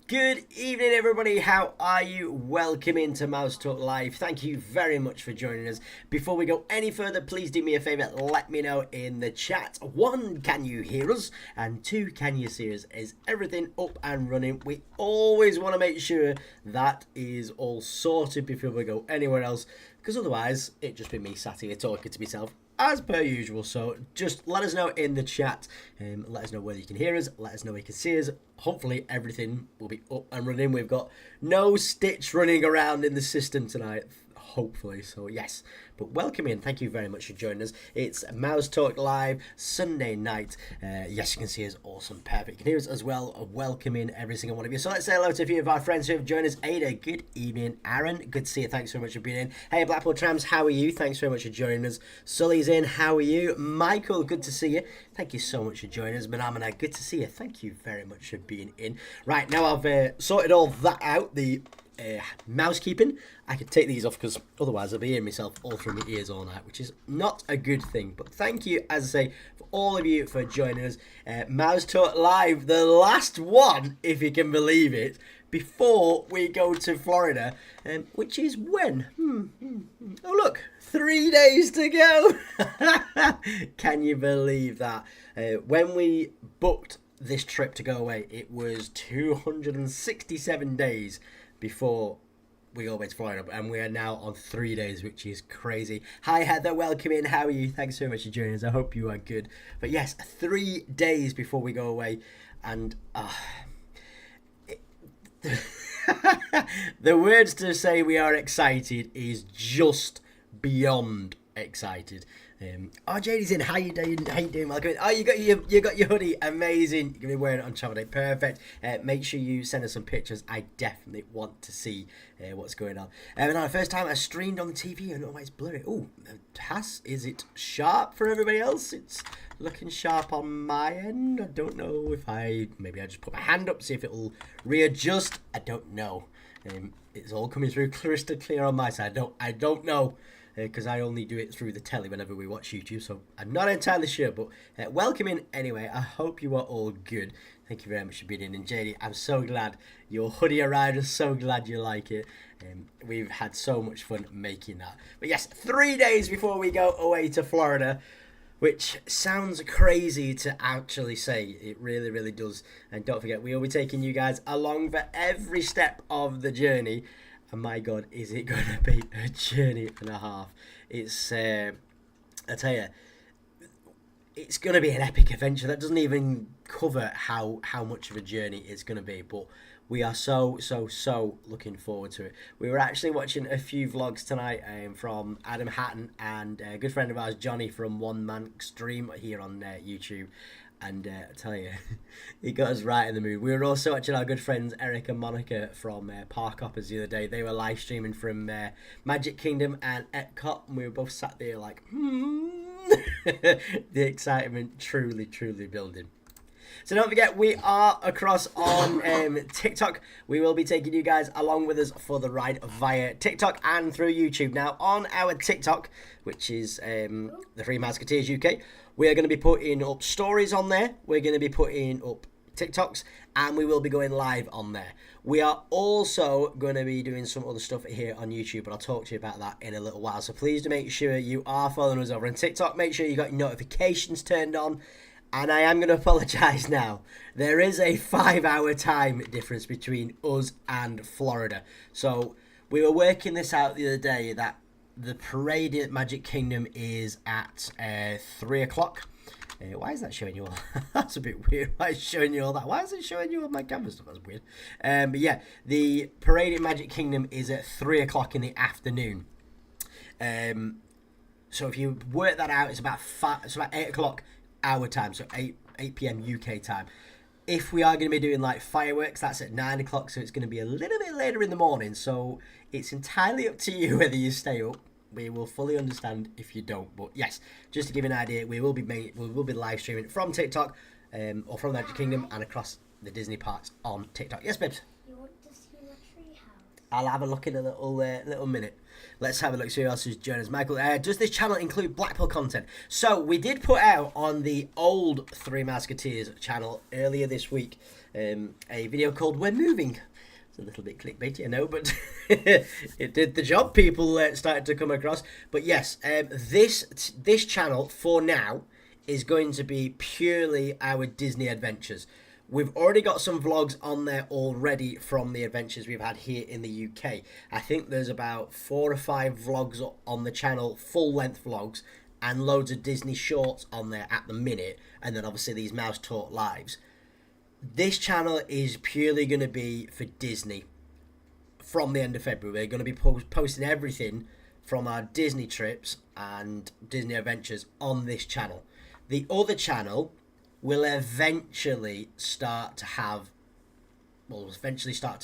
Good evening, everybody. How are you? Welcome into Mouse Talk Live. Thank you very much for joining us. Before we go any further, please do me a favour. Let me know in the chat. 1, can you hear us? And 2, can you see us? Is everything up and running? We always want to make sure that is all sorted before we go anywhere else, because otherwise it'd just be me sat here talking to myself as per usual. So just let us know in the chat. Let us know whether you can hear us. Let us know whether you can see us. Hopefully everything will be up and running. We've got no Stitch running around in the system tonight. Hopefully. So yes. But welcome in. Thank you very much for joining us. It's Mouse Talk Live Sunday night. Yes, you can see us. Awesome. Perfect. You can hear us as well. Welcome in every single one of you. So let's say hello to a few of our friends who have joined us. Ada, good evening. Aaron, good to see you. Thanks very much for being in. Hey, Blackpool Trams, how are you? Thanks very much for joining us. Sully's in. How are you? Michael, good to see you. Thank you so much for joining us. Manamana, good to see you. Thank you very much for being in. Right, now I've sorted all that out. The mouse keeping, I could take these off because otherwise I'll be hearing myself all through my ears all night, which is not a good thing. But thank you, as I say, for all of you for joining us. Mouse Talk Live, the last one, if you can believe it, before we go to Florida, which is when? Oh look, 3 days to go. Can you believe that? When we booked this trip to go away, it was 267 days before we go away to Florida, and we are now on 3 days, which is crazy. Hi Heather, welcome in. How are you? Thanks so much for joining us. I hope you are good. But yes, 3 days before we go away, and the words to say we are excited is just beyond excited. JD's in. How you doing? How you doing? Welcome in. Oh, you got your hoodie. Amazing. You're gonna be wearing it on travel day. Perfect. Make sure you send us some pictures. I definitely want to see what's going on. Now, the first time I streamed on the TV, I don't know why it's blurry. Oh, Tass, is it sharp for everybody else? It's looking sharp on my end. I don't know if maybe I just put my hand up, see if it'll readjust. I don't know. It's all coming through crystal clear on my side. I don't know. Because I only do it through the telly whenever we watch YouTube, so I'm not entirely sure, but welcome in anyway. I hope you are all good. Thank you very much for being in. And JD, I'm so glad your hoodie arrived. I'm so glad you like it. We've had so much fun making that. But yes, 3 days before we go away to Florida, which sounds crazy to actually say. It really, really does. And don't forget, we will be taking you guys along for every step of the journey. And my God, is it going to be a journey and a half? It's, I tell you, it's going to be an epic adventure. That doesn't even cover how much of a journey it's going to be. But we are so looking forward to it. We were actually watching a few vlogs tonight from Adam Hatton and a good friend of ours, Johnny, from One Man Stream here on YouTube. And I tell you, he got us right in the mood. We were also watching our good friends Eric and Monica from Park Hoppers the other day. They were live streaming from Magic Kingdom and Epcot, and we were both sat there like, the excitement truly building. So don't forget, we are across on TikTok. We will be taking you guys along with us for the ride via TikTok and through YouTube. Now, on our TikTok, which is the Three Musketeers UK, we are going to be putting up stories on there. We're going to be putting up TikToks, and we will be going live on there. We are also going to be doing some other stuff here on YouTube, but I'll talk to you about that in a little while. So please do make sure you are following us over on TikTok. Make sure you got your notifications turned on. And I am going to apologise now. There is a 5-hour time difference between us and Florida. So we were working this out the other day that the parade at Magic Kingdom is at 3 o'clock. Why is that showing you all? That's a bit weird. Why is it showing you all that? Why is it showing you all my camera stuff? That's weird. But yeah, the parade at Magic Kingdom is at 3 o'clock in the afternoon. So if you work that out, it's about 8 o'clock our time, so 8 p.m. UK time. If we are going to be doing like fireworks, that's at 9 o'clock, so it's going to be a little bit later in the morning. So it's entirely up to you whether you stay up. We will fully understand if you don't. But yes, just to give you an idea, we will be live streaming from TikTok or from the Magic Kingdom and across the Disney parks on TikTok. Yes, babes? You want to see the treehouse? I'll have a look in a little minute. Let's have a look, see who else is joining us. Michael, does this channel include Blackpool content? So, we did put out on the old Three Musketeers channel earlier this week a video called We're Moving. It's a little bit clickbaity, I know, but it did the job. People started to come across. But yes, this channel, for now, is going to be purely our Disney adventures. We've already got some vlogs on there already from the adventures we've had here in the UK. I think there's about 4 or 5 vlogs on the channel, full-length vlogs, and loads of Disney shorts on there at the minute, and then obviously these Mouse Talk Lives. This channel is purely going to be for Disney from the end of February. We're going to be posting everything from our Disney trips and Disney adventures on this channel. The other channel will eventually start to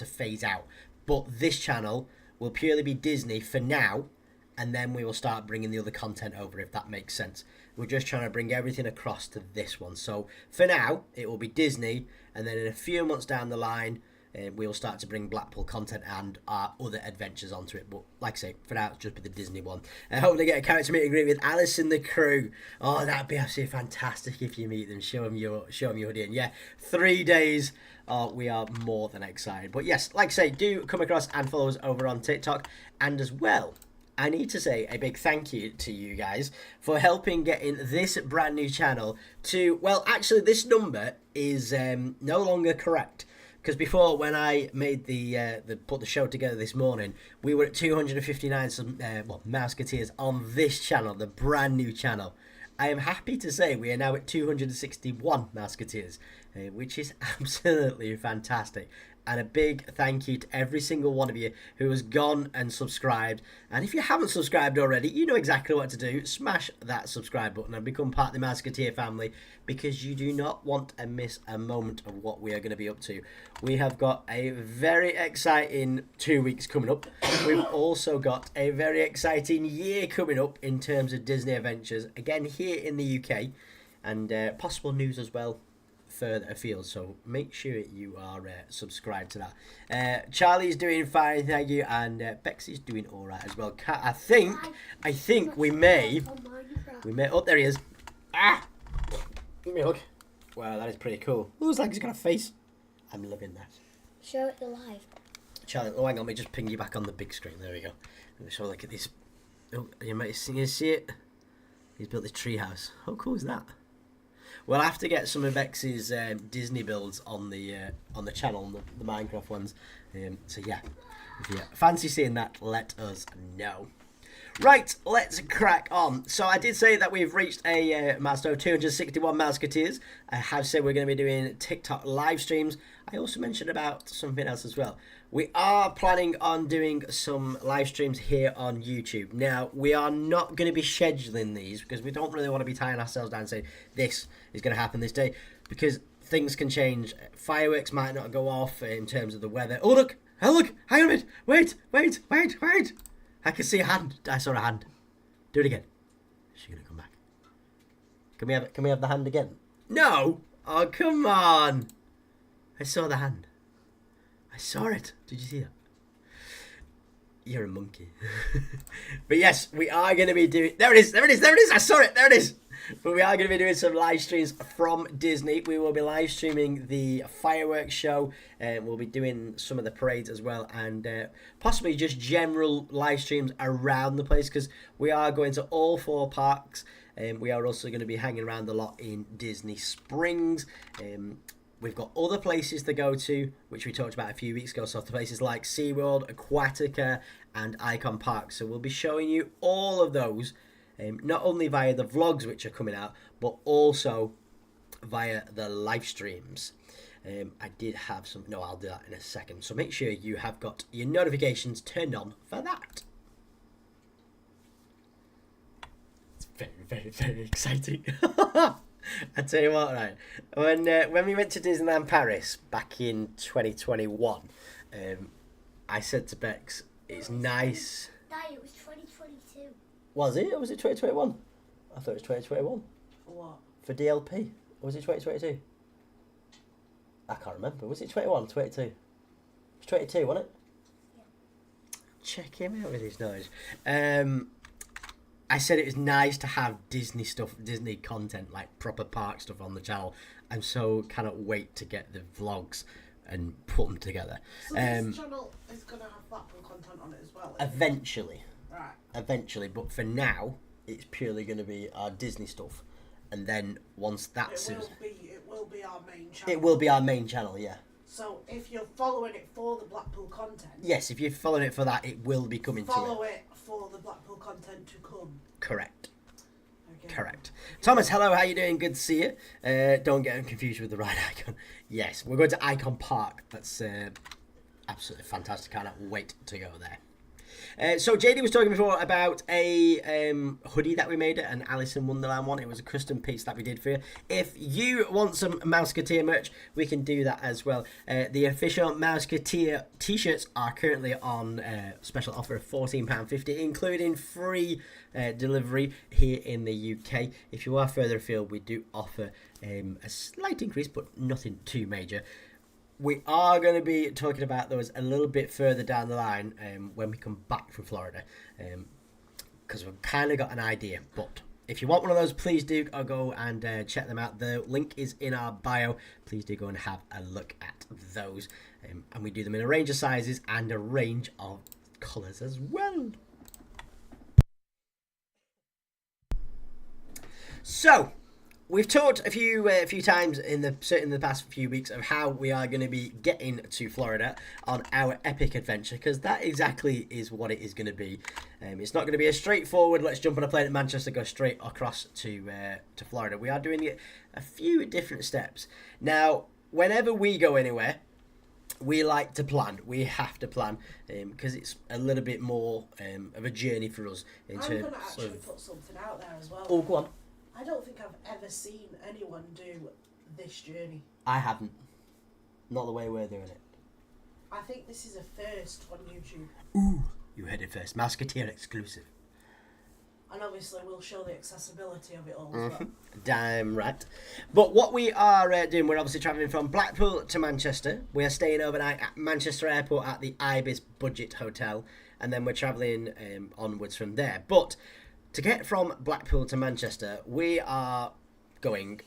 phase out. But this channel will purely be Disney for now, and then we will start bringing the other content over, if that makes sense. We're just trying to bring everything across to this one. So for now, it will be Disney, and then in a few months down the line, we will start to bring Blackpool content and our other adventures onto it. But like I say, for now, it's just be the Disney one. I hope they get a character meet and greet with Alice and the crew. Oh, that'd be absolutely fantastic if you meet them. Show them your hoodie. And yeah, 3 days. We are more than excited. But yes, like I say, do come across and follow us over on TikTok. And as well, I need to say a big thank you to you guys for helping getting this brand new channel to, well, actually this number is no longer correct. Because before, when I made put the show together this morning, we were at 259 Mouseketeers on this channel, the brand new channel. I am happy to say we are now at 261 Mouseketeers, which is absolutely fantastic. And a big thank you to every single one of you who has gone and subscribed. And if you haven't subscribed already, you know exactly what to do. Smash that subscribe button and become part of the Mouseketeer family, because you do not want to miss a moment of what we are going to be up to. We have got a very exciting 2 weeks coming up. We've also got a very exciting year coming up in terms of Disney adventures, again here in the UK, and possible news as well further afield, so make sure you are subscribed to that. Charlie's doing fine, thank you, and Bexy's doing all right as well. I think we may. Oh, there he is. Ah, give me a hug. Wow, that is pretty cool. Looks like he's got a face. I'm loving that. Show it live. Charlie, oh hang on, let me just ping you back on the big screen. There we go. Let me show look at this. Oh, you might see it. He's built this tree house. How cool is that? We'll have to get some of X's Disney builds on the channel, the Minecraft ones. So yeah, if you fancy seeing that, let us know. Right, let's crack on. So I did say that we've reached a milestone of 261 Mouseketeers. I have said we're going to be doing TikTok live streams. I also mentioned about something else as well. We are planning on doing some live streams here on YouTube. Now, we are not going to be scheduling these because we don't really want to be tying ourselves down and saying this is going to happen this day, because things can change. Fireworks might not go off in terms of the weather. Oh, look! Oh, look! Hang on a minute! Wait! I can see a hand. I saw a hand. Do it again. Is she going to come back? Can we have the hand again? No! Oh, come on! I saw the hand. I saw it. Did you see that? You're a monkey. But yes, we are going to be doing... There it is. I saw it. There it is. But we are going to be doing some live streams from Disney. We will be live streaming the fireworks show. We'll be doing some of the parades as well. And possibly just general live streams around the place, because we are going to all 4 parks. We are also going to be hanging around a lot in Disney Springs. We've got other places to go to, which we talked about a few weeks ago. So places like SeaWorld, Aquatica, and Icon Park. So we'll be showing you all of those, not only via the vlogs which are coming out, but also via the live streams. I did have some... No, I'll do that in a second. So make sure you have got your notifications turned on for that. It's very, very exciting. I tell you what, right, when we went to Disneyland Paris back in 2021, I said to Bex, it's nice. Daddy, it was 2022. Was it? Or was it 2021? I thought it was 2021. For what? For DLP. Or was it 2022? I can't remember. Was it 21 or 22? It was 22, wasn't it? check him out with his knowledge. I said it was nice to have Disney stuff, Disney content, like proper park stuff on the channel. I'm so cannot wait to get the vlogs and put them together. So this channel is going to have Blackpool content on it as well? Eventually. Right. Eventually, but for now, it's purely going to be our Disney stuff. And then once that's... It will be our main channel. It will be our main channel, yeah. So if you're following it for the Blackpool content... Yes, if you're following it for that, it will be coming to it. Follow it for the Blackpool content to come. Correct. Okay. Correct. Thomas, hello, how you doing? Good to see you. Don't get confused with the right icon. Yes, we're going to Icon Park. That's absolutely fantastic. Cannot wait to go there. So JD was talking before about a hoodie that we made, an Alice in Wonderland one. It was a custom piece that we did for you. If you want some Mouseketeer merch, we can do that as well. The official Mouseketeer t-shirts are currently on special offer of £14.50, including free delivery here in the UK. If you are further afield, we do offer a slight increase, but nothing too major. We are going to be talking about those a little bit further down the line when we come back from Florida, because we've kind of got an idea. But if you want one of those, please do go and check them out. The link is in our bio. Please do go and have a look at those. And we do them in a range of sizes and a range of colours as well. So... we've talked a few times certainly in the past few weeks of how we are going to be getting to Florida on our epic adventure, because that exactly is what it is going to be. It's not going to be a straightforward, let's jump on a plane at Manchester, go straight across to Florida. We are doing it a few different steps. Now, whenever we go anywhere, we like to plan. We have to plan because it's a little bit more of a journey for us. I'm going to actually put something out there as well. Oh, go on. I don't think I've ever seen anyone do this journey. I haven't. Not the way we're doing it. I think this is a first on YouTube. Ooh, you heard it first. Mouseketeer exclusive. And obviously we'll show the accessibility of it all as well. Damn right. But what we are doing, we're obviously travelling from Blackpool to Manchester. We are staying overnight at Manchester Airport at the Ibis Budget Hotel. And then we're travelling onwards from there. But... to get from Blackpool to Manchester, we're going,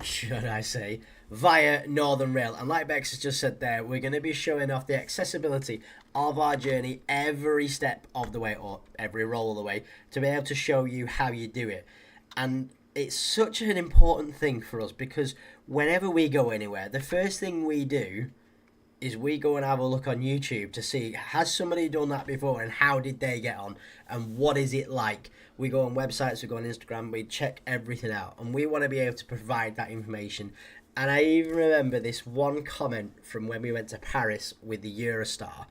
should I say, via Northern Rail. And like Bex has just said there, we're going to be showing off the accessibility of our journey every step of the way, or every roll of the way, to be able to show you how you do it. And it's such an important thing for us, because whenever we go anywhere, the first thing we do is we go and have a look on YouTube to see, has somebody done that before and how did they get on and what is it like. We go on websites, we go on Instagram, we check everything out, and we want to be able to provide that information. And I even remember this one comment from when we went to Paris with the Eurostar.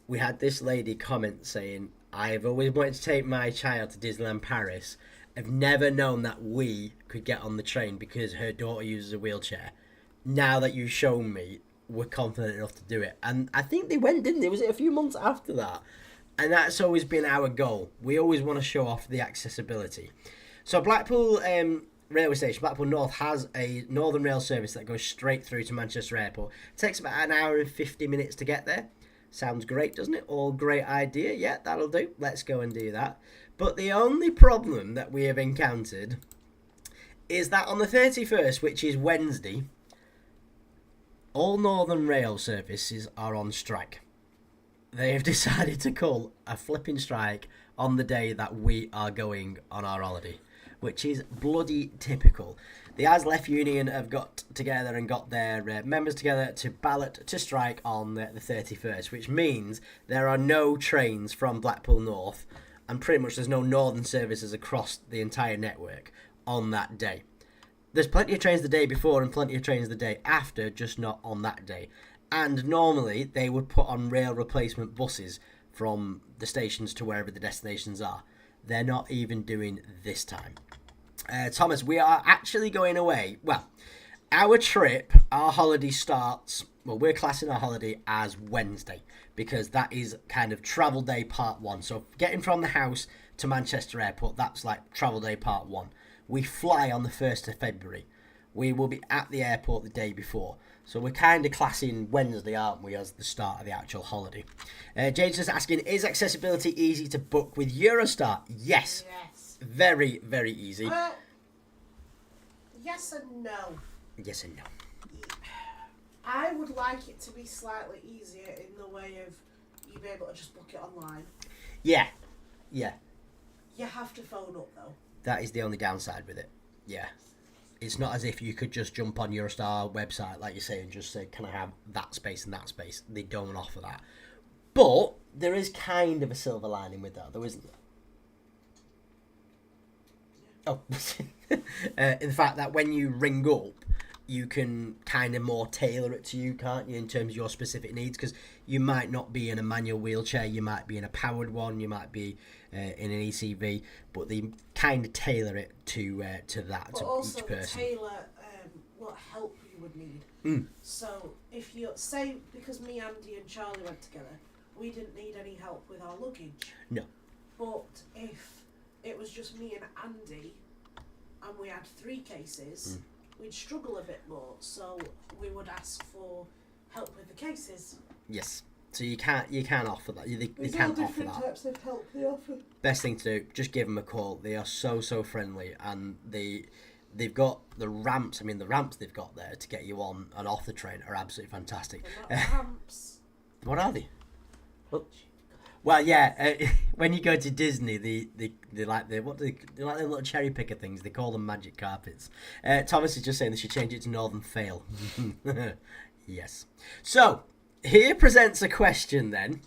We had this lady comment saying, I've always wanted to take my child to Disneyland Paris. I've never known that we could get on the train because her daughter uses a wheelchair. Now that you've shown me, we're confident enough to do it. And I think they went, didn't they? Was it a few months after that? And that's always been our goal. We always want to show off the accessibility. So Blackpool railway station, Blackpool North, has a Northern Rail service that goes straight through to Manchester Airport. It takes about an hour and 50 minutes to get there. Sounds great, doesn't it? All great idea. Yeah, that'll do. Let's go and do that. But the only problem that we have encountered is that on the 31st, which is Wednesday, all Northern Rail services are on strike. They have decided to call a flipping strike on the day that we are going on our holiday, which is bloody typical. The ASLEF union have got together and got their members together to ballot to strike on the 31st, which means there are no trains from Blackpool North, and pretty much there's no northern services across the entire network on that day. There's plenty of trains the day before and plenty of trains the day after, just not on that day. And normally they would put on rail replacement buses from the stations to wherever the destinations are. They're not even doing this time. Thomas, we are actually going away. Well, our trip, our holiday starts, well, we're classing our holiday as Wednesday because that is kind of travel day part one. So getting from the house to Manchester Airport, that's like travel day part one. We fly on the 1st of February. we will be at the airport the day before. So we're kind of classing Wednesday, aren't we, as the start of the actual holiday. Jade's just asking, is accessibility easy to book with Eurostar? Yes. Yes. Very, very easy. Yes and no. Yes and no. I would like it to be slightly easier in the way of you be able to just book it online. Yeah. You have to phone up though. That is the only downside with it. Yeah. It's not as if you could just jump on Eurostar website, like you say, and just say, can I have that space and that space? They don't offer that. But there is kind of a silver lining with that, though, isn't there? Oh, in the fact that when you ring up, you can kind of more tailor it to you, can't you, in terms of your specific needs? Because you might not be in a manual wheelchair, you might be in a powered one, you might be in an ECV, but they kind of tailor it to that, but to also each person. tailor what help you would need. So if you say, because me, Andy and Charlie went together, we didn't need any help with our luggage. No. But if it was just me and Andy and we had 3 cases, we'd struggle a bit more, so we would ask for help with the cases. Yes. So you can't offer that. They There's all can't offer different that. types of help they offer. Best thing to do, just give them a call. They are so friendly, and they've got the ramps. I mean, the ramps they've got there to get you on and off the train are absolutely fantastic. They're not ramps. What are they? Well, yeah. When you go to Disney, they like the little cherry picker things. They call them magic carpets. Thomas is just saying they should change it to Northern Fail. Yes. So here presents a question then.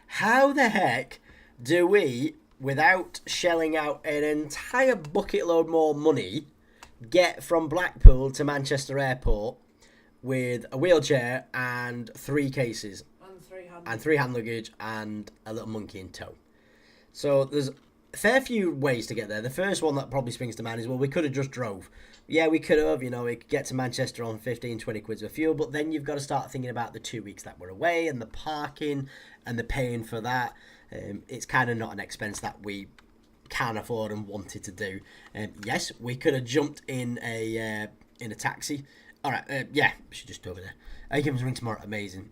How the heck do we, without shelling out an entire bucket load more money, get from Blackpool to Manchester Airport with a wheelchair and 3 cases? And 3 hand luggage and a little monkey in tow. So there's a fair few ways to get there. The first one that probably springs to mind is, well, we could have just drove. Yeah, we could have, we could get to Manchester on 15, 20 quid of fuel, but then you've got to start thinking about the 2 weeks that we're away and the parking and the paying for that. It's kind of not an expense that we can afford and wanted to do. Yes, we could have jumped in a taxi. All right, yeah, she's just over there. I give us a ring tomorrow. Amazing.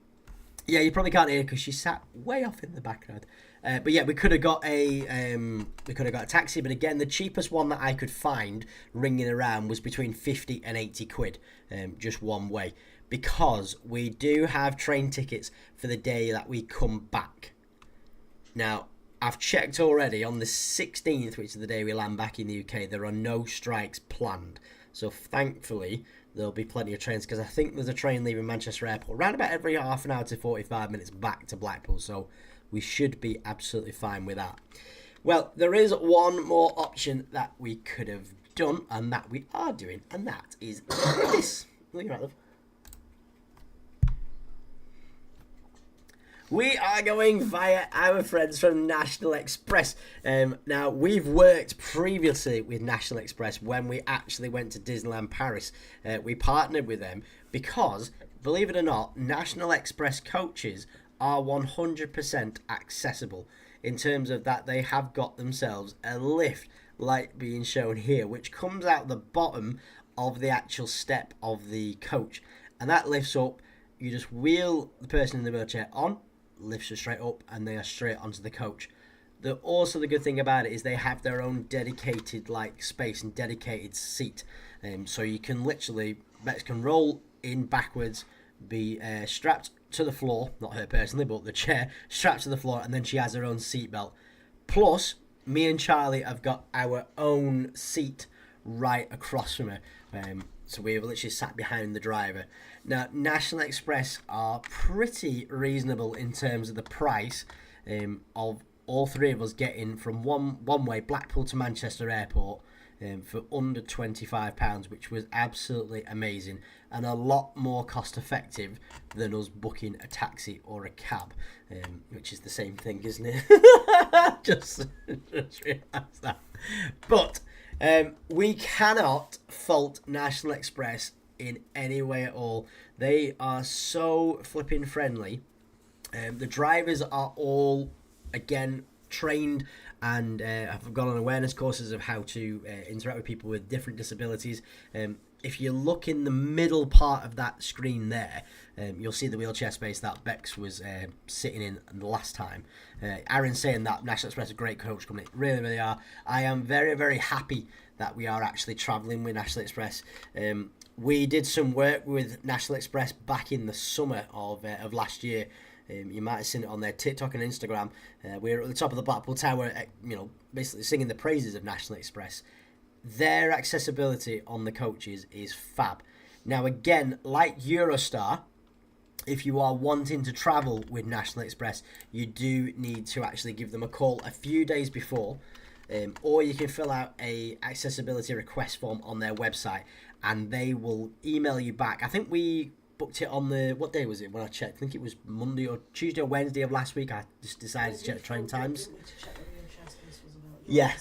Yeah, you probably can't hear because she sat way off in the background. But yeah, we could have got a taxi. But again, the cheapest one that I could find ringing around was between 50 and 80 quid, just one way. Because we do have train tickets for the day that we come back. Now, I've checked already on the 16th, which is the day we land back in the UK. There are no strikes planned. So thankfully, there'll be plenty of trains, because I think there's a train leaving Manchester Airport around about every half an hour to 45 minutes back to Blackpool, so we should be absolutely fine with that. Well, there is one more option that we could have done, and that we are doing, and that is this. Look at that, love. We are going via our friends from National Express. Now, we've worked previously with National Express when we actually went to Disneyland Paris. We partnered with them because, believe it or not, National Express coaches are 100% accessible in terms of that they have got themselves a lift like being shown here, which comes out the bottom of the actual step of the coach. And that lifts up. You just wheel the person in the wheelchair on, lifts her straight up, and they are straight onto the coach. The good thing about it is they have their own dedicated space and dedicated seat, so you can literally roll in backwards, be strapped to the floor, not her personally, but the chair strapped to the floor, and then she has her own seatbelt. Plus, me and Charlie have got our own seat right across from her. So we've literally sat behind the driver. Now, National Express are pretty reasonable in terms of the price of all 3 of us getting from one way, Blackpool to Manchester Airport, for under £25, which was absolutely amazing and a lot more cost effective than us booking a taxi or a cab, which is the same thing, isn't it? just realised that. But we cannot fault National Express in any way at all. They are so flipping friendly. The drivers are all, again, trained and have gone on awareness courses of how to interact with people with different disabilities. if you look in the middle part of that screen there, you'll see the wheelchair space that Bex was sitting in the last time. Aaron's saying that National Express is a great coach company. Really, really are. I am very, very happy that we are actually travelling with National Express. We did some work with National Express back in the summer of last year. You might have seen it on their TikTok and Instagram. We were at the top of the Blackpool Tower, basically singing the praises of National Express. Their accessibility on the coaches is fab. Now, again, like Eurostar, if you are wanting to travel with National Express, you do need to actually give them a call a few days before, or you can fill out a accessibility request form on their website, and they will email you back. I think we booked it on what day was it when I checked? I think it was Monday or Tuesday or Wednesday of last week. I just decided to check the train times. Yeah.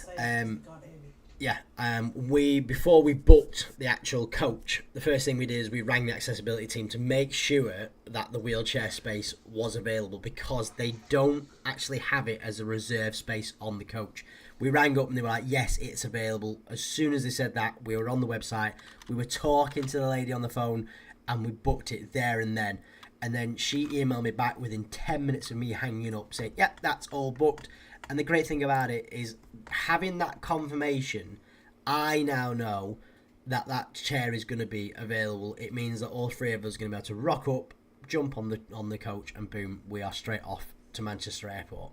Before we booked the actual coach, the first thing we did is we rang the accessibility team to make sure that the wheelchair space was available, because they don't actually have it as a reserve space on the coach. We rang up and they were like, yes, it's available. As soon as they said that, we were on the website, we were talking to the lady on the phone, and we booked it there and then. And then she emailed me back within 10 minutes of me hanging up saying, yep, that's all booked. And the great thing about it is having that confirmation, I now know that that chair is going to be available. It means that all three of us are going to be able to rock up, jump on the coach, and boom, we are straight off to Manchester Airport.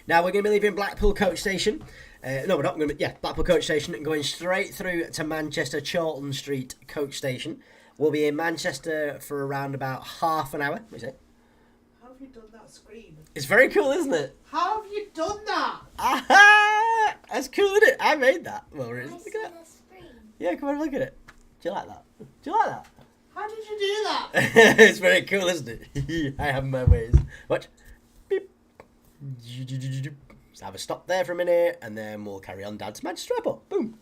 Now we're going to be leaving Blackpool coach station. No, we're not going to be, Blackpool coach station, and going straight through to Manchester Chorlton Street coach station. We'll be in Manchester for around about half an hour. What is it? How have you done that screen? It's very cool, isn't it? How have you done that? Aha! That's cool, isn't it? I made that. Well, really. Look at it. Screen. Yeah, come on, look at it. Do you like that? Do you like that? How did you do that? It's very cool, isn't it? I have my ways. Watch. Beep. Just have a stop there for a minute, and then we'll carry on down to Manchester Airport. Boom.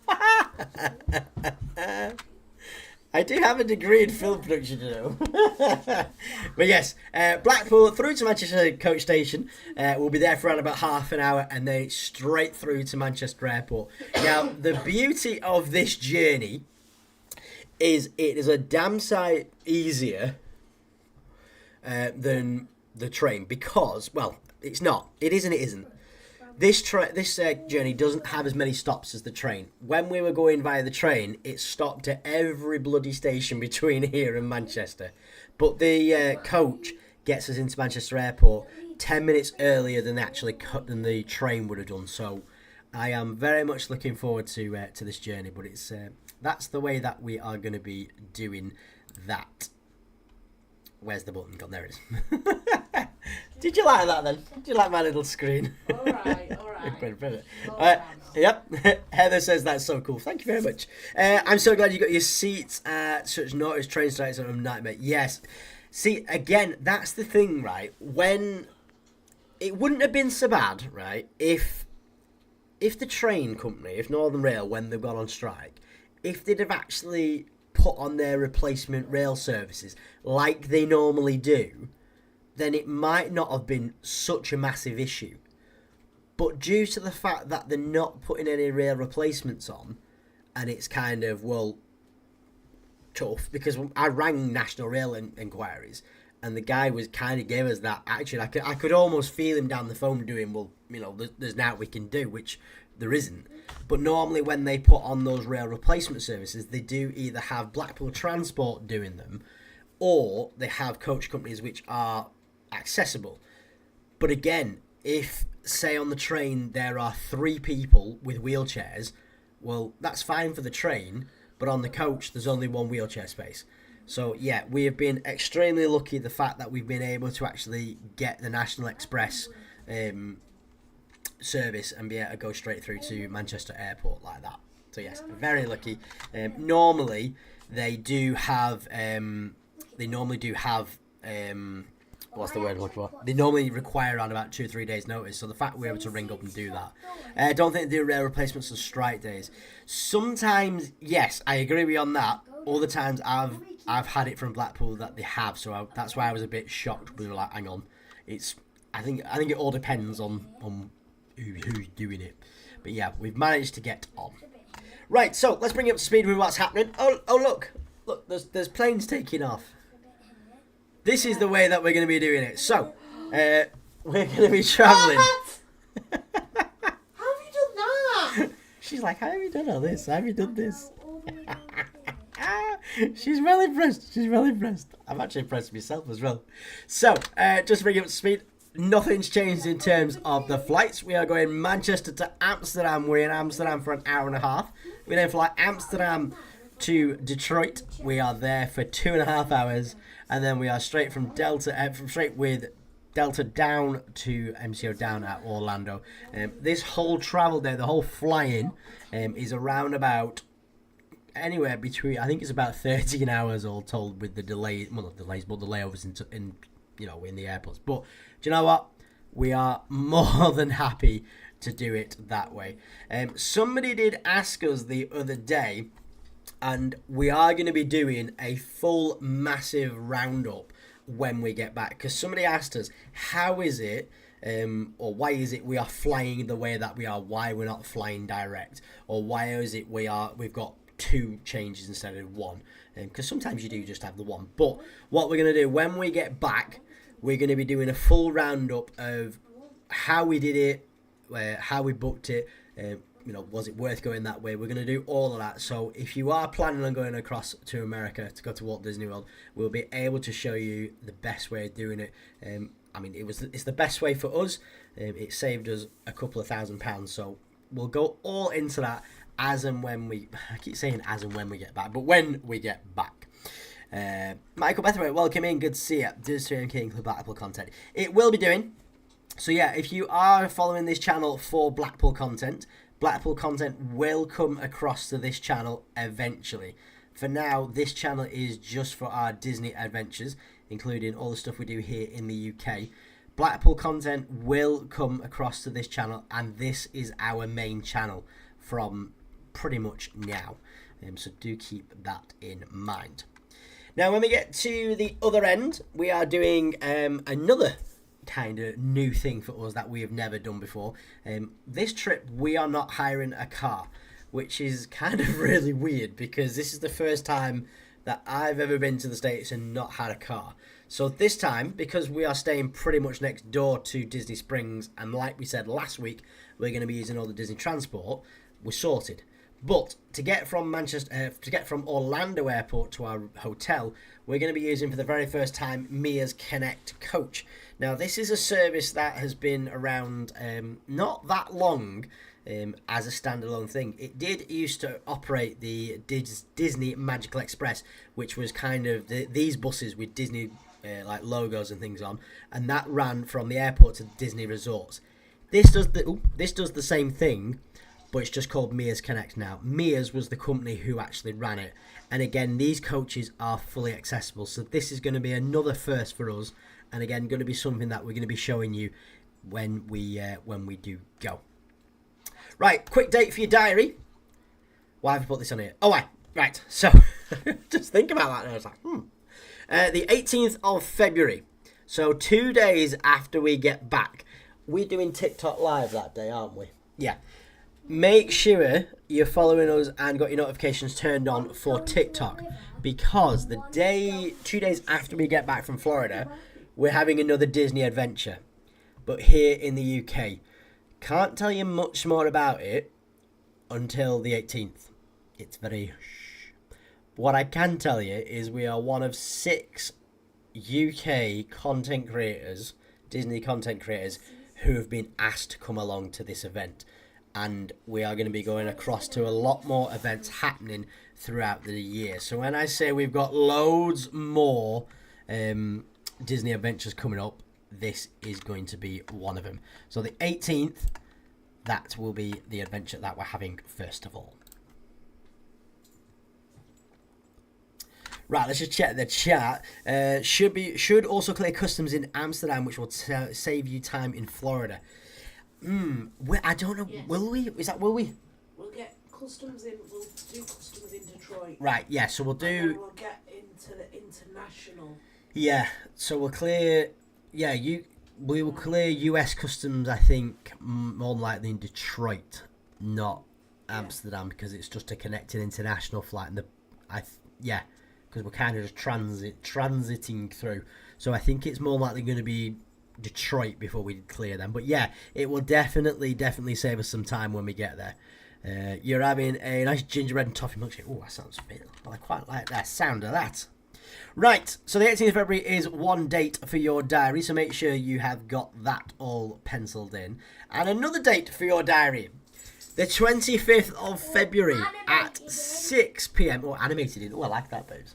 I do have a degree in film production, you know. But yes, Blackpool through to Manchester coach station. We'll be there for around about half an hour, and then straight through to Manchester Airport. Now, the beauty of this journey is it is a damn sight easier than the train, because, well, it's not. It is and it isn't. This journey doesn't have as many stops as the train. When we were going via the train, it stopped at every bloody station between here and Manchester. But the coach gets us into Manchester Airport 10 minutes earlier than than the train would have done. So I am very much looking forward to this journey. But it's that's the way that we are going to be doing that. Where's the button gone? There it is. Did you like that then? Did you like my little screen? Alright. Yep. Heather says that's so cool. Thank you very much. I'm so glad you got your seats at such notice. Train strikes are a nightmare. Yes. See, again, that's the thing, right? When it wouldn't have been so bad, right, if the train company, if Northern Rail, when they've gone on strike, if they'd have actually put on their replacement rail services like they normally do, then it might not have been such a massive issue. But due to the fact that they're not putting any rail replacements on, and it's kind of, well, tough, because I rang National Rail Inquiries, and the guy was kind of gave us that attitude. I could almost feel him down the phone doing, well, you know, there's now we can do, which there isn't. But normally when they put on those rail replacement services, they do either have Blackpool Transport doing them, or they have coach companies which are accessible. But again, if, say, on the train there are 3 people with wheelchairs, well, that's fine for the train, but on the coach there's only 1 wheelchair space. So yeah, we have been extremely lucky, the fact that we've been able to actually get the National Express service and be able to go straight through to Manchester Airport like that. So yes, very lucky. Normally they do have what's the word I'm looking for? They normally require around about 2 or 3 days notice. So the fact we're able to ring up and do that. I don't think they do rail replacements on strike days. Sometimes, yes, I agree with you on that. Other times I've had it from Blackpool that they have. So that's why I was a bit shocked. We were like, hang on, I think it all depends on who's doing it. But yeah, we've managed to get on. Right, so let's bring you up to speed with what's happening. Oh, look, there's planes taking off. This is the way that we're going to be doing it. So, we're going to be travelling. What? How have you done that? She's like, how have you done all this? How have you done this? All the way down here. She's well impressed. She's well impressed. I'm actually impressed myself as well. So, just to bring you up to speed, nothing's changed in terms of the flights. We are going Manchester to Amsterdam. We're in Amsterdam for an hour and a half. We then fly Amsterdam to Detroit. We are there for 2.5 hours, and then we are straight from straight with Delta down to MCO down at Orlando. This whole travel day, the whole flying, is around about anywhere between, I think it's about 13 hours all told, with the delay, well not delays, but the layovers in the airports. But do you know what? We are more than happy to do it that way. Somebody did ask us the other day, and we are going to be doing a full massive roundup when we get back, because somebody asked us, how is it or why is it we are flying the way that we are, why we're not flying direct, or why is it we've got 2 changes instead of 1, because sometimes you do just have the 1. But what we're going to do when we get back, we're going to be doing a full roundup of how we did it, how we booked it, was it worth going that way. We're going to do all of that. So if you are planning on going across to America to go to Walt Disney World, we'll be able to show you the best way of doing it. It's the best way for us. It saved us a couple of £1,000, so we'll go all into that as and when we, I keep saying as and when we get back, but when we get back. Michael Bethwaite, welcome in, good to see you. Does stream King Club Blackpool content. It will be doing. So yeah, if you are following this channel for Blackpool content will come across to this channel eventually. For now, this channel is just for our Disney adventures, including all the stuff we do here in the UK. Blackpool content will come across to this channel, and this is our main channel from pretty much now. So do keep that in mind. Now, when we get to the other end, we are doing another kind of new thing for us that we have never done before. This trip, we are not hiring a car, which is kind of really weird, because this is the first time that I've ever been to the States and not had a car. So this time, because we are staying pretty much next door to Disney Springs, and like we said last week, we're going to be using all the Disney transport, we're sorted. But to get from Orlando Airport to our hotel, we're going to be using for the very first time Mia's Connect Coach. Now, this is a service that has been around not that long as a standalone thing. It did used to operate the Disney Magical Express, which was kind of these buses with Disney like logos and things on, and that ran from the airport to Disney resorts. This does the same thing, but it's just called Mia's Connect now. Mia's was the company who actually ran it. And again, these coaches are fully accessible. So this is going to be another first for us. And again, going to be something that we're going to be showing you when we do go. Right, quick date for your diary. Why have I put this on here? Oh, right. So, just think about that. And I was like, the 18th of February. So 2 days after we get back. We're doing TikTok Live that day, aren't we? Yeah. Make sure you're following us and got your notifications turned on for TikTok, because the 2 days after we get back from Florida, we're having another Disney adventure, but here in the UK. Can't tell you much more about it until the 18th. It's very shh. What I can tell you is we are one of 6 UK content creators, Disney content creators, who have been asked to come along to this event. And we are going to be going across to a lot more events happening throughout the year. So when I say we've got loads more Disney adventures coming up, this is going to be one of them. So the 18th, that will be the adventure that we're having first of all. Right, let's just check the chat. Should also clear customs in Amsterdam, which will save you time in Florida. I don't know. Yes. Will we? Will we? We'll get customs in. We'll do customs in Detroit. Right. Yeah. So we'll do. And then we'll get into the international. Yeah. So we'll clear. Yeah. We will clear US customs. I think more likely in Detroit, not Amsterdam because it's just a connecting international flight, and because we're kind of just transiting through. So I think it's more likely going to be Detroit before we clear them. But yeah, it will definitely save us some time when we get there. You're having a nice gingerbread and toffee milkshake. Oh, that sounds fit. I quite like the sound of that. Right, so the 18th of February is one date for your diary, so make sure you have got that all penciled in. And another date for your diary, the 25th of February at 6 p.m. Oh, animated in. Oh, I like that, babes.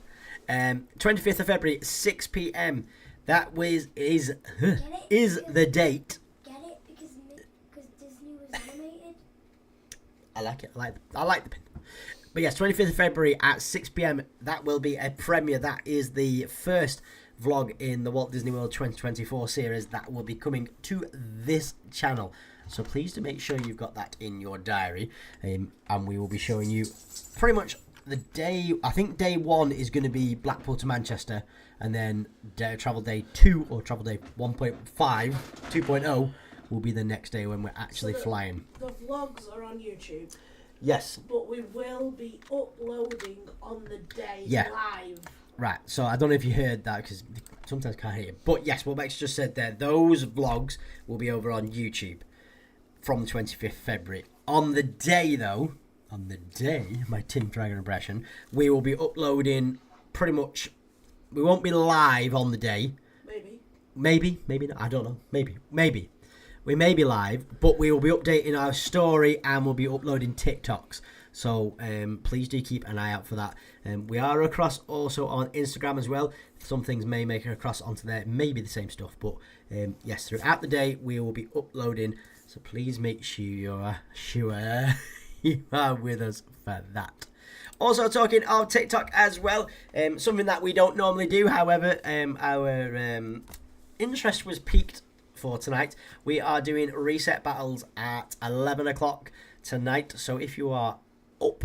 25th of February, 6 p.m. That is the date. Get it? Because Disney was animated. I like it. I like the pin. But yes, 25th of February at 6 p.m. That will be a premiere. That is the first vlog in the Walt Disney World 2024 series that will be coming to this channel. So please do make sure you've got that in your diary. And we will be showing you pretty much the day. I think day 1 is going to be Blackpool to Manchester. And then travel day 2 or travel day 1.5, 2.0 will be the next day when we're actually flying. The vlogs are on YouTube. Yes. But we will be uploading on the day live. Right, so I don't know if you heard that because sometimes I can't hear you. But yes, what Max just said there, those vlogs will be over on YouTube from the 25th February. On the day, my Tim Dragon impression, we will be uploading pretty much. We won't be live on the day. Maybe not. I don't know. Maybe. We may be live, but we will be updating our story and we'll be uploading TikToks. So please do keep an eye out for that. We are across also on Instagram as well. Some things may make it across onto there. Maybe the same stuff. But yes, throughout the day, we will be uploading. So please make sure you are with us for that. Also talking of TikTok as well. Something that we don't normally do. However, our interest was piqued for tonight. We are doing reset battles at 11 o'clock tonight. So if you are up,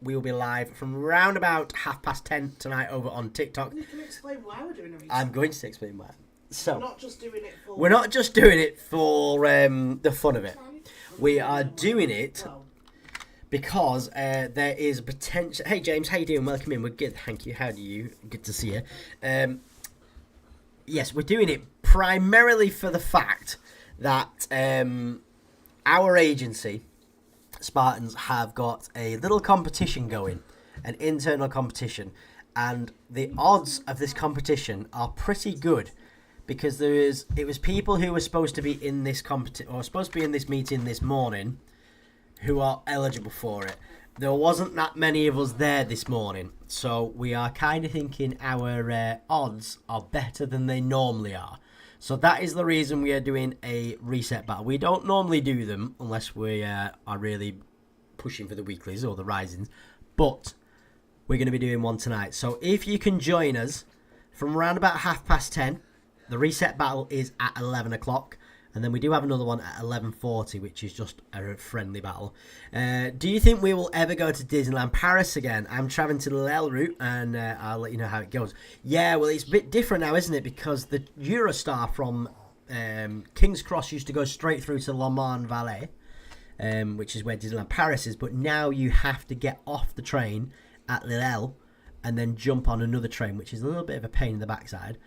we will be live from round about 10:30 tonight over on TikTok. You can explain why we're doing a reset. I'm going to explain why. So we're not just doing it for... We're not just doing it for the fun of it. We are doing it because there is potential... Hey James, how you doing? Welcome in. We're good, thank you. How do you? Good to see you. Yes, we're doing it primarily for the fact that our agency, Spartans, have got a little competition going, an internal competition, and the odds of this competition are pretty good because it was people who were supposed to be in this supposed to be in this meeting this morning who are eligible for it. There wasn't that many of us there this morning, so we are kind of thinking our odds are better than they normally are. So that is the reason we are doing a reset battle. We don't normally do them unless we are really pushing for the weeklies or the risings, but we're going to be doing one tonight. So if you can join us from around about 10:30, the reset battle is at 11 o'clock. And then we do have another one at 11:40, which is just a friendly battle. Do you think we will ever go to Disneyland Paris again? I'm traveling to the Lille route, and I'll let you know how it goes. Yeah, well, it's a bit different now, isn't it? Because the Eurostar from King's Cross used to go straight through to Le Mans Valley, which is where Disneyland Paris is. But now you have to get off the train at Lille and then jump on another train, which is a little bit of a pain in the backside.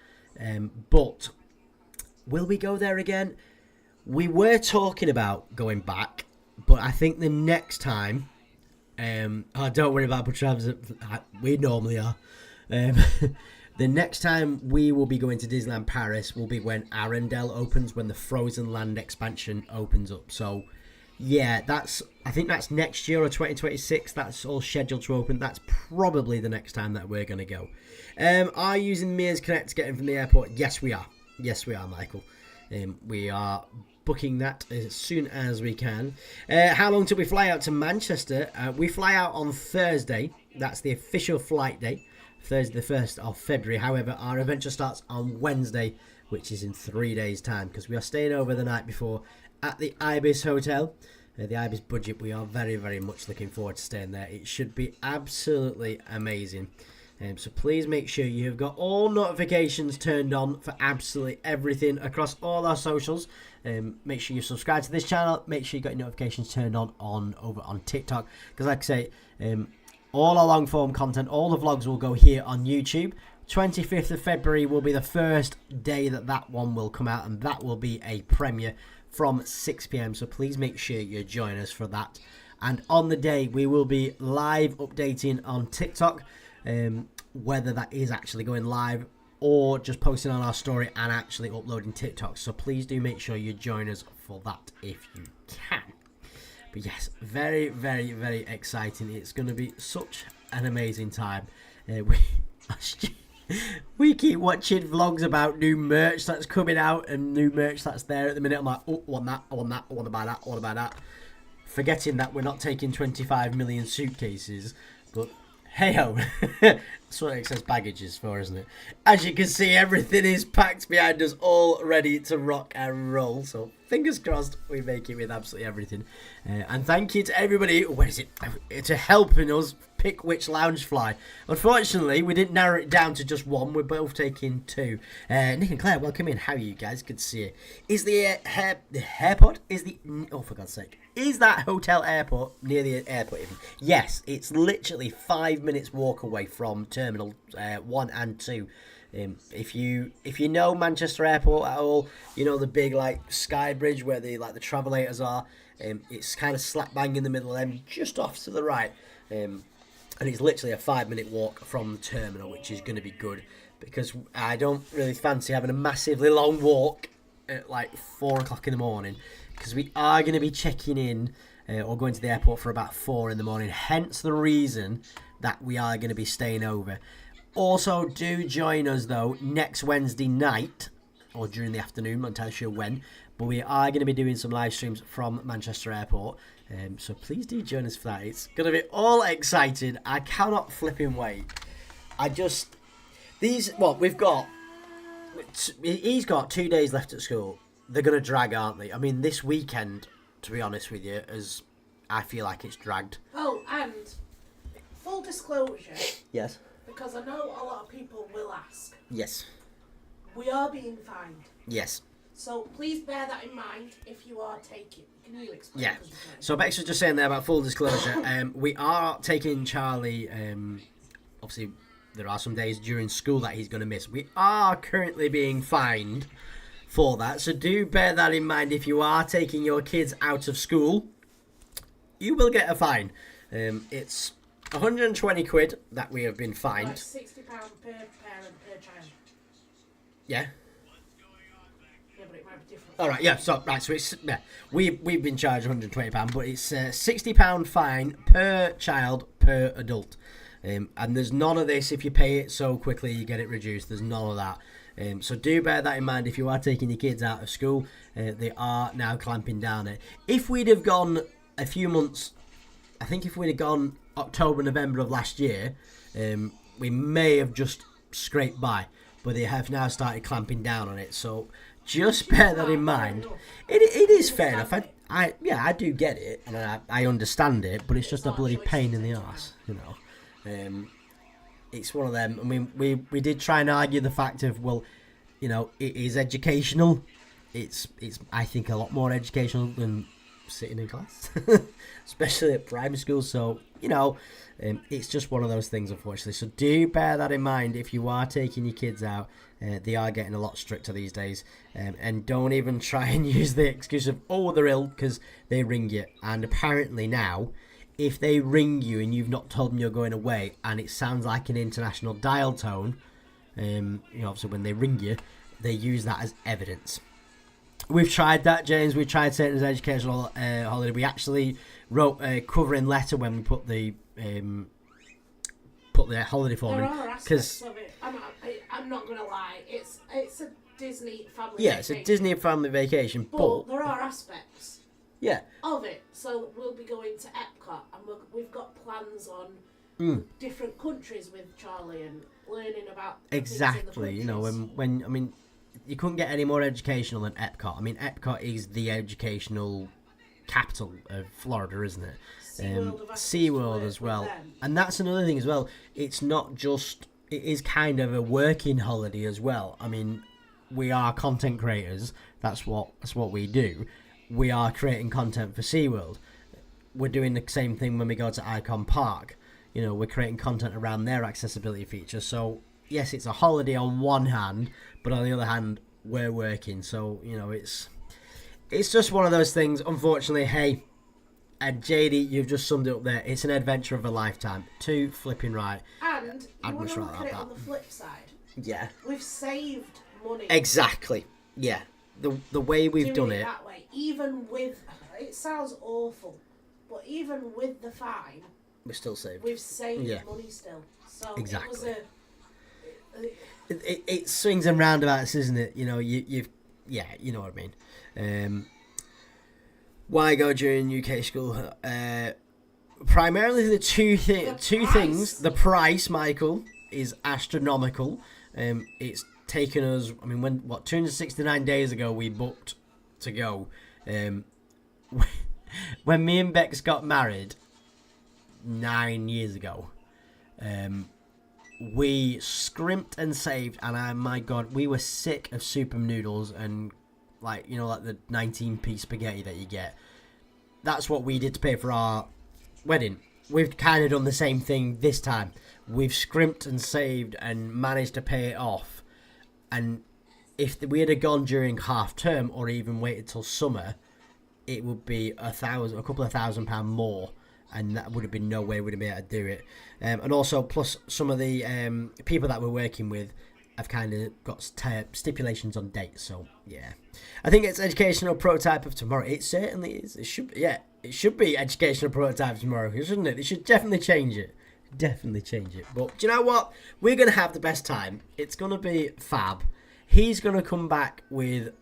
But will we go there again? We were talking about going back, but I think the next time, don't worry about Travis, we normally are. The next time we will be going to Disneyland Paris will be when Arendelle opens, when the Frozen Land expansion opens up. So, yeah, I think that's next year or 2026. That's all scheduled to open. That's probably the next time that we're going to go. Are you using Mears Connect to get in from the airport? Yes, we are. Yes, we are, Michael. We are booking that as soon as we can. How long till we fly out to Manchester? We fly out on Thursday. That's the official flight day, Thursday the 1st of February. However, our adventure starts on Wednesday, which is in 3 days' time, because we are staying over the night before at the Ibis Hotel. The Ibis Budget, we are very, very much looking forward to staying there. It should be absolutely amazing. So please make sure you have got all notifications turned on for absolutely everything across all our socials. Make sure you subscribe to this channel. Make sure you got your notifications turned on over on TikTok, because like I say, all our long form content, all the vlogs will go here on YouTube. 25th of February will be the first day that one will come out, and that will be a premiere from 6 p.m. So please make sure you join us for that. And on the day, we will be live updating on TikTok, whether that is actually going live or just posting on our story and actually uploading TikTok. So please do make sure you join us for that if you can. But yes, very, very, very exciting. It's going to be such an amazing time. We keep watching vlogs about new merch that's coming out and new merch that's there at the minute. I'm like, oh, I want that, I want that, I want to buy that, I want to buy that. Forgetting that we're not taking 25 million suitcases, but hey ho, that's what excess baggage is for, isn't it? As you can see, everything is packed behind us, all ready to rock and roll. So fingers crossed we make it with absolutely everything. And thank you to everybody, to helping us pick which Loungefly. Unfortunately, we didn't narrow it down to just one. We're both taking two. Nick and Claire, welcome in. How are you guys? Good to see you. Is the airport? Oh, for God's sake. Is that hotel airport near the airport even? Yes, it's literally 5 minutes walk away from Terminal 1 and 2. If you know Manchester Airport at all, you know the big like sky bridge where the travellators are. It's kind of slap bang in the middle of them, just off to the right. And it's literally a 5 minute walk from the terminal, which is going to be good, because I don't really fancy having a massively long walk at like 4 o'clock in the morning, because we are going to be checking in or going to the airport for about 4 in the morning, hence the reason that we are going to be staying over. Also, do join us though next Wednesday night, or during the afternoon, I'm not entirely sure when, but we are going to be doing some live streams from Manchester Airport. So please do join us for that. It's going to be all exciting. I cannot flipping wait. He's got 2 days left at school. They're going to drag, aren't they? I mean, this weekend, to be honest with you, I feel like it's dragged. Oh, and full disclosure. Yes. Because I know a lot of people will ask. Yes. We are being fined. Yes. So please bear that in mind if you are taking. Can you explain? Yeah. So Bex was just saying there about full disclosure. We are taking Charlie. Obviously, there are some days during school that he's going to miss. We are currently being fined for that. So do bear that in mind. If you are taking your kids out of school, you will get a fine. It's 120 quid that we have been fined. £60 per parent per child. Yeah. Yeah, but it might be different. All right, yeah. So it's we've been charged £120, but it's £60 fine per child per adult, and there's none of this. If you pay it so quickly, you get it reduced. There's none of that. So do bear that in mind if you are taking your kids out of school. They are now clamping down it. If we'd have gone a few months, I think if we'd have gone October, November of last year, we may have just scraped by, but they have now started clamping down on it. So just bear that in mind. It is fair enough. I do get it, and I understand it, but it's just a bloody pain in the arse, you know. It's one of them. I mean, we did try and argue the fact of, well, you know, it is educational. It's I think a lot more educational than sitting in class, especially at primary school. So, you know, it's just one of those things, unfortunately. So do bear that in mind if you are taking your kids out. They are getting a lot stricter these days, and don't even try and use the excuse of, oh, they're ill, because they ring you. And apparently now, if they ring you and you've not told them you're going away, and it sounds like an international dial tone, you know, obviously when they ring you, they use that as evidence. We've tried that, James. We've tried saying it as educational holiday. We actually wrote a covering letter when we put the holiday form in. There are aspects of it. I'm not going to lie. It's a Disney family vacation. Yeah, it's a Disney family vacation, but there are aspects of it. So we'll be going to Epcot, and we've got plans on different countries with Charlie and learning about exactly. Things You in the know, when I mean, you couldn't get any more educational than Epcot. I mean, Epcot is the educational capital of Florida, isn't it? SeaWorld as well. And that's another thing as well. It's not just, it is kind of a working holiday as well. I mean, we are content creators. That's what we do. We are creating content for SeaWorld. We're doing the same thing when we go to Icon Park. You know, we're creating content around their accessibility features. So, yes, it's a holiday on one hand, but on the other hand, we're working. So, you know, it's just one of those things. Unfortunately, hey, and JD, you've just summed it up there. It's an adventure of a lifetime. Too flipping right. And you want to look at it on the flip side. Yeah. We've saved money. Exactly. Yeah. The way we've done it. That way, even with, it sounds awful, but even with the fine, we're still saved. We've saved money still. So exactly. It was it swings and roundabouts, isn't it? You know, you've you know what I mean. Why go during UK school? Primarily the two things. The price, Michael, is astronomical. It's taken us. I mean, 269 days ago we booked to go. When me and Bex got married 9 years ago, we scrimped and saved, and my God, we were sick of soup and noodles and like the 19p spaghetti that you get. That's what we did to pay for our wedding. We've kind of done the same thing this time. We've scrimped and saved and managed to pay it off. And if we had gone during half term or even waited till summer, it would be a couple of £1,000 more, and that would have been no way we'd have been able to do it. And also, plus some of the people that we're working with have kind of got stipulations on dates. So yeah, I think it's educational prototype of tomorrow. It certainly is. It should be educational prototype of tomorrow, shouldn't it? They should definitely change it. Definitely change it. But do you know what? We're gonna have the best time. It's gonna be fab. He's gonna come back with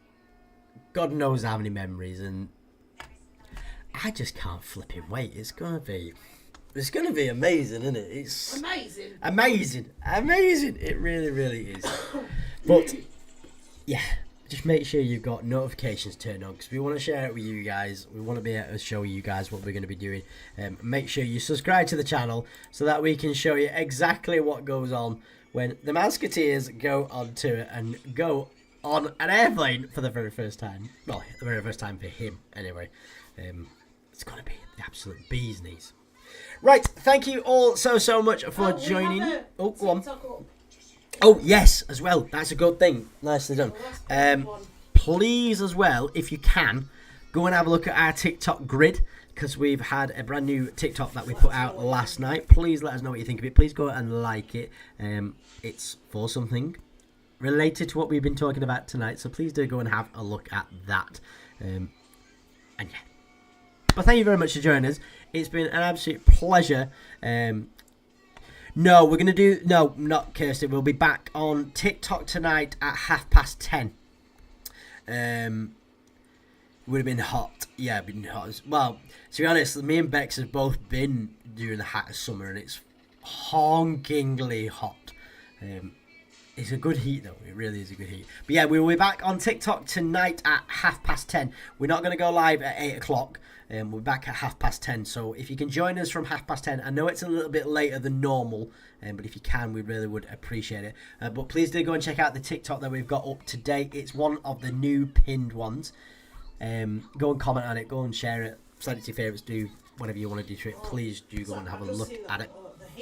God knows how many memories, and I just can't flip him wait. It's gonna be amazing, isn't it? It's amazing. It really, really is. But yeah, just make sure you've got notifications turned on, because we want to share it with you guys. We want to be able to show you guys what we're going to be doing. Make sure you subscribe to the channel so that we can show you exactly what goes on when the Musketeers go on tour and go on an airplane for the very first time. Well, the very first time for him, anyway. It's going to be the absolute bee's knees. Right, thank you all so much for joining. Oh, go on. Oh, yes, as well. That's a good thing. Nicely done. Please, as well, if you can, go and have a look at our TikTok grid, because we've had a brand new TikTok that we put out last night. Please let us know what you think of it. Please go and like it. It's for something related to what we've been talking about tonight, so please do go and have a look at that. And yeah. But thank you very much for joining us. It's been an absolute pleasure. No, we're going to do... No, not Kirsty. We'll be back on TikTok tonight at 10:30. Would have been hot. Yeah, been hot. Well, to be honest, me and Bex have both been during the height of summer, and it's honkingly hot. It's a good heat, though. It really is a good heat. But yeah, we'll be back on TikTok tonight at 10:30. We're not going to go live at 8 o'clock. We're back at 10:30, so if you can join us from 10:30, I know it's a little bit later than normal, but if you can, we really would appreciate it. But please do go and check out the TikTok that we've got up to date. It's one of the new pinned ones. Go and comment on it, go and share it, send it to your favourites, do whatever you want to do to it. Please do go and have a look at it. The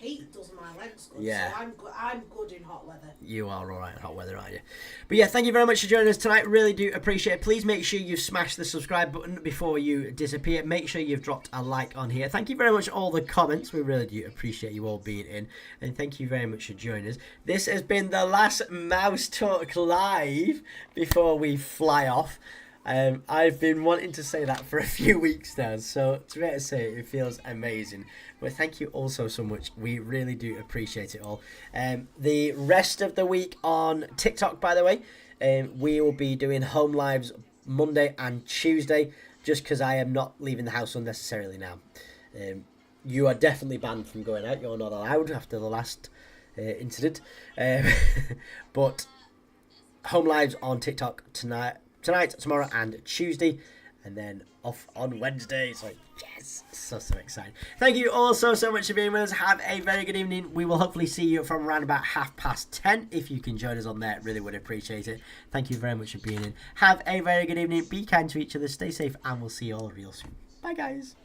heat does my legs good, yeah. So I'm good in hot weather. You are alright in hot weather, aren't you? But yeah, thank you very much for joining us tonight. Really do appreciate it. Please make sure you've smashed the subscribe button before you disappear. Make sure you've dropped a like on here. Thank you very much for all the comments. We really do appreciate you all being in. And thank you very much for joining us. This has been the last Mouse Talk Live before we fly off. I've been wanting to say that for a few weeks now, so to be able to say it, it feels amazing. But thank you all so much. We really do appreciate it all. The rest of the week on TikTok, by the way, we will be doing home lives Monday and Tuesday, just because I am not leaving the house unnecessarily now. You are definitely banned from going out. You're not allowed after the last incident. But home lives on TikTok tonight, tomorrow, and Tuesday. and then off on Wednesday. So yes, so excited. Thank you all so much for being with us. Have a very good evening. We will hopefully see you from around about 10:30. If you can join us on there, really would appreciate it. Thank you very much for being in. Have a very good evening. Be kind to each other, stay safe, and we'll see you all real soon. Bye guys.